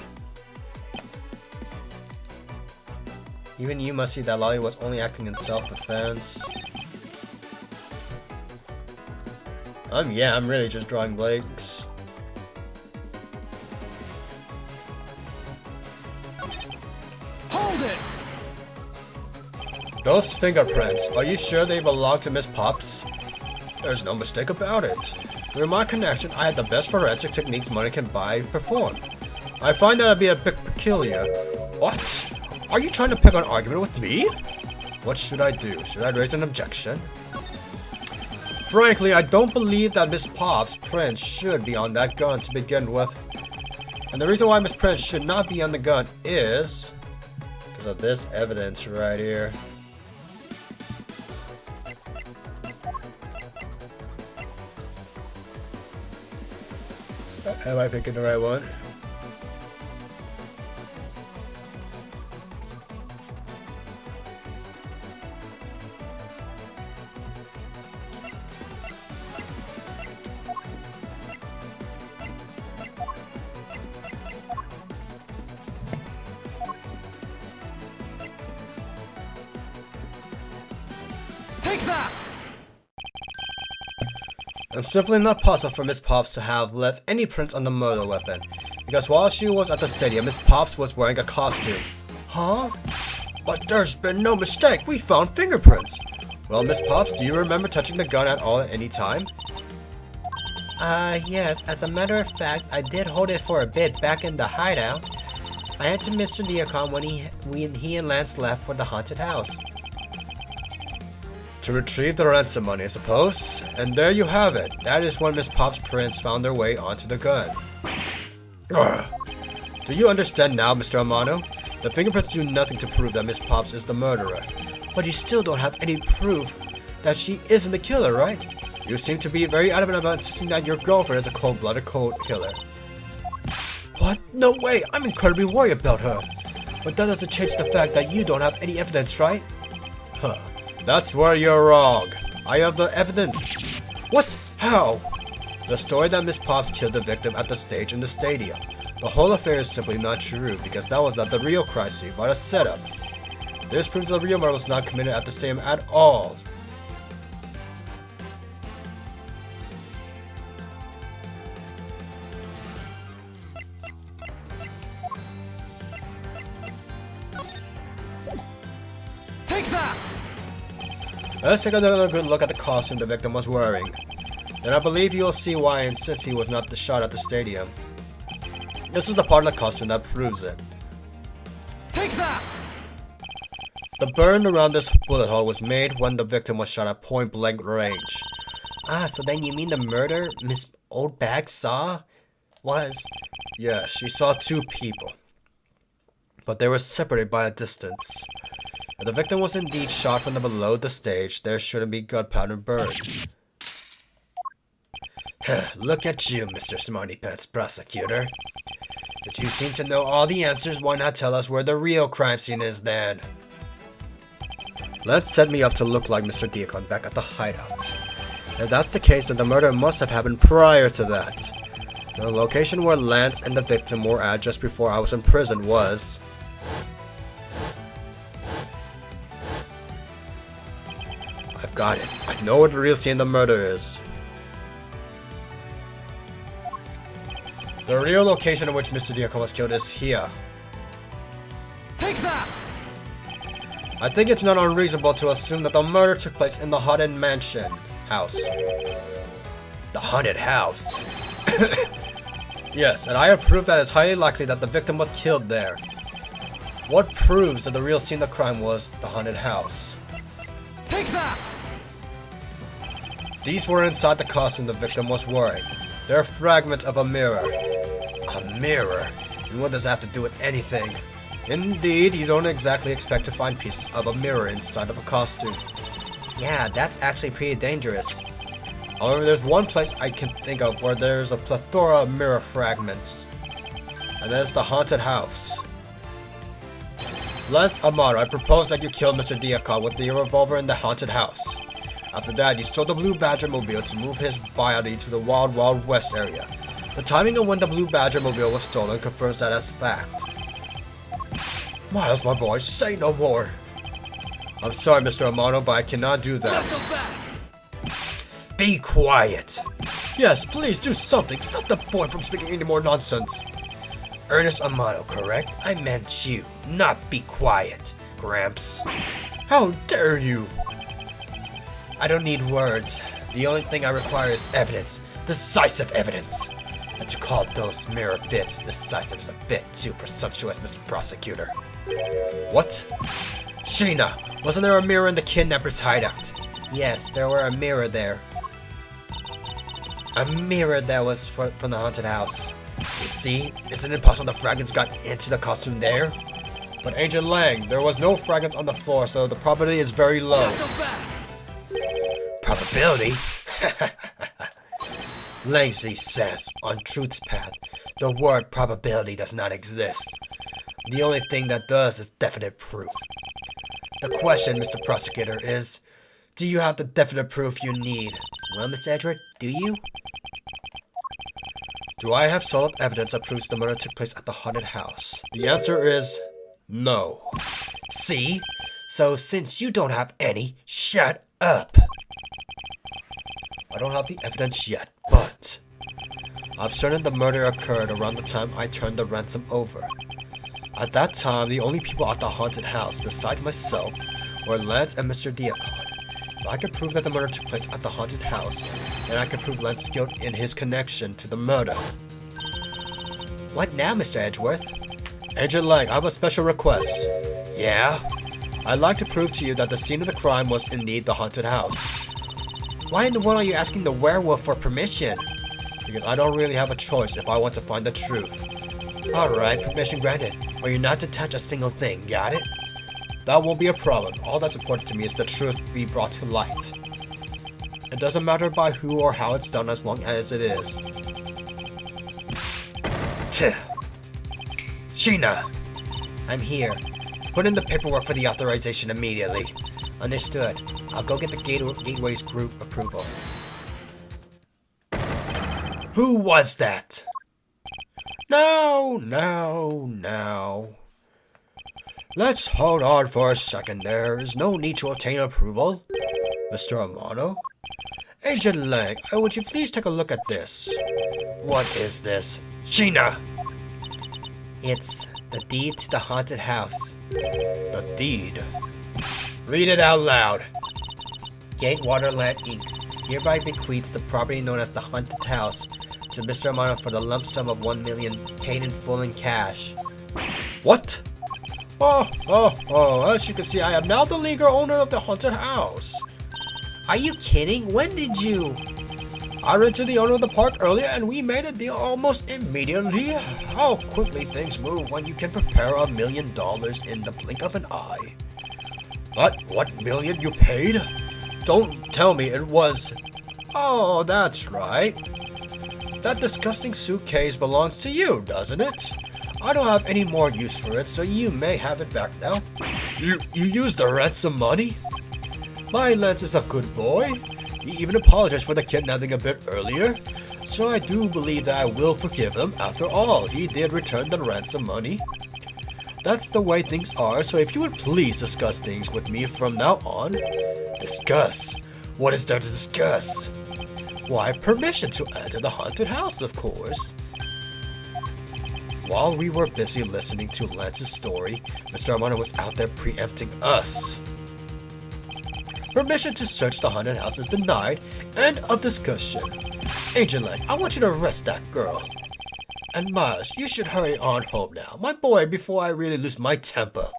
B: Even you must see that Lolly was only acting in self-defense. I'm really just drawing blanks.
D: Hold it!
B: Those fingerprints, are you sure they belong to Miss Pops? There's no mistake about it. Through my connection, I had the best forensic techniques money can buy performed. I find that to be a bit peculiar. What? Are you trying to pick an argument with me? What should I do? Should I raise an objection? Frankly, I don't believe that Miss Pop's prints should be on that gun to begin with. And the reason why Miss Prince should not be on the gun is because of this evidence right here. Am I picking the right one?
D: Take that!
B: It's simply not possible for Miss Pops to have left any prints on the murder weapon, because while she was at the stadium, Miss Pops was wearing a costume. Huh? But there's been no mistake, we found fingerprints! Well, Miss Pops, do you remember touching the gun at all at any time?
C: Yes, as a matter of fact, I did hold it for a bit back in the hideout. I had to Mr. Diacon when he and Lance left for the haunted house.
B: To retrieve the ransom money, I suppose. And there you have it. That is when Miss Pop's prints found their way onto the gun. Ugh. Do you understand now, Mr. Amano? The fingerprints do nothing to prove that Miss Pops is the murderer. But you still don't have any proof that she isn't the killer, right? You seem to be very adamant about insisting that your girlfriend is a cold-blooded killer. What? No way! I'm incredibly worried about her. But that doesn't change the fact that you don't have any evidence, right? Huh. That's where you're wrong. I have the evidence. What? How? The story that Miss Pops killed the victim at the stage in the stadium. The whole affair is simply not true because that was not the real crime scene, but a setup. This proves the real murder was not committed at the stadium at all.
D: Take that!
B: Let's take another good look at the costume the victim was wearing. Then I believe you'll see why I insist he was not the shot at the stadium. This is the part of the costume that proves it.
D: Take that!
B: The burn around this bullet hole was made when the victim was shot at point-blank range.
C: Ah, so then you mean the murder Miss Oldbag saw was...
B: Yes, she saw two people, but they were separated by a distance. If the victim was indeed shot from below the stage, there shouldn't be gunpowder burned. Look at you, Mr. Smarty Pants Prosecutor. Since you seem to know all the answers, why not tell us where the real crime scene is then? Let's set me up to look like Mr. Diacon back at the hideout. If that's the case, then the murder must have happened prior to that. The location where Lance and the victim were at just before I was in prison was... I've got it. I know what the real scene of the murder is. The real location in which Mr. Diacon was killed is here.
D: Take that!
B: I think it's not unreasonable to assume that the murder took place in the haunted mansion house. The haunted house? Yes, and I have proof that it's highly likely that the victim was killed there. What proves that the real scene of the crime was the haunted house?
D: Take that!
B: These were inside the costume the victim was wearing. They're fragments of a mirror. A mirror? And what does that have to do with anything? Indeed, you don't exactly expect to find pieces of a mirror inside of a costume.
C: Yeah, that's actually pretty dangerous.
B: However, there's one place I can think of where there's a plethora of mirror fragments. And that's the haunted house. Lance Amaro, I propose that you kill Mr. Diacon with the revolver in the haunted house. After that, you stole the Blue Badger mobile to move his body to the Wild Wild West area. The timing of when the Blue Badger mobile was stolen confirms that as fact. Miles, my boy, say no more. I'm sorry, Mr. Amano, but I cannot do that. Be quiet. Yes, please do something. Stop the boy from speaking any more nonsense. Ernest Amano, correct? I meant you, not be quiet, Gramps. How dare you? I don't need words. The only thing I require is evidence. Decisive evidence. And to call those mirror bits decisive is a bit too presumptuous, Mr. Prosecutor. What? Sheena, wasn't there a mirror in the kidnapper's hideout?
C: Yes, there were a mirror there. A mirror that was from the haunted house.
B: You see, isn't it possible the fragments got into the costume there? But Agent Lang, there was no fragments on the floor, so the probability is very low. Probability? Lazy says, on Truth's path, the word probability does not exist. The only thing that does is definite proof. The question, Mr. Prosecutor, is, do you have the definite proof you need?
C: Well, Mr. Edward, do you?
B: Do I have solid evidence that proves the murder took place at the haunted house? The answer is no.
C: See? So since you don't have any, shut up.
B: I don't have the evidence yet, but I'm certain the murder occurred around the time I turned the ransom over. At that time, the only people at the haunted house, besides myself, were Lance and Mr. Diacon. If I could prove that the murder took place at the haunted house, then I could prove Lance's guilt in his connection to the murder.
C: What now, Mr. Edgeworth?
B: Agent Lang, I have a special request. Yeah? I'd like to prove to you that the scene of the crime was indeed the haunted house.
C: Why in the world are you asking the werewolf for permission?
B: Because I don't really have a choice if I want to find the truth. Alright, permission granted. But you're not to touch a single thing, got it? That won't be a problem. All that's important to me is the truth be brought to light. It doesn't matter by who or how it's done as long as it is.
C: Sheena! I'm here. Put in the paperwork for the authorization immediately. Understood. I'll go get the Gateway's group approval.
B: Who was that? No. Let's hold on for a second. There is no need to obtain approval. Mr. Amano? Agent Lang, would you please take a look at this? What is this? Sheena!
C: It's the deed to the haunted house.
B: The deed? Read it out loud.
C: Gatewater Land Inc. hereby bequeaths the property known as the haunted house to Mr. Amano for the lump sum of $1 million paid in full in cash.
B: What? As you can see, I am now the legal owner of the haunted house.
C: Are you kidding? When did you?
B: I ran to the owner of the park earlier and we made a deal almost immediately. How quickly things move when you can prepare $1 million in the blink of an eye. But what million you paid? Don't tell me it was... Oh, that's right. That disgusting suitcase belongs to you, doesn't it? I don't have any more use for it, so you may have it back now. You used the ransom money? My Lance is a good boy. He even apologized for the kidnapping a bit earlier, so I do believe that I will forgive him. After all, he did return the ransom money. That's the way things are, so if you would please discuss things with me from now on. Discuss? What is there to discuss? Why, permission to enter the haunted house, of course. While we were busy listening to Lance's story, Mr. Armando was out there preempting us. Permission to search the haunted house is denied. End of discussion. Agent Len, I want you to arrest that girl. And Miles, you should hurry on home now, my boy, before I really lose my temper.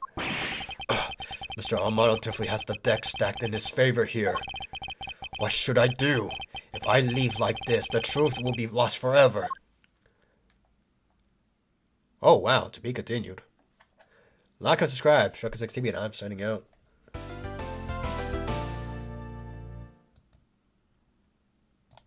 B: Mr. Armando definitely has the deck stacked in his favor here. What should I do? If I leave like this, the truth will be lost forever. Oh wow, to be continued. Like and subscribe, Shucka6TV, and I'm signing out.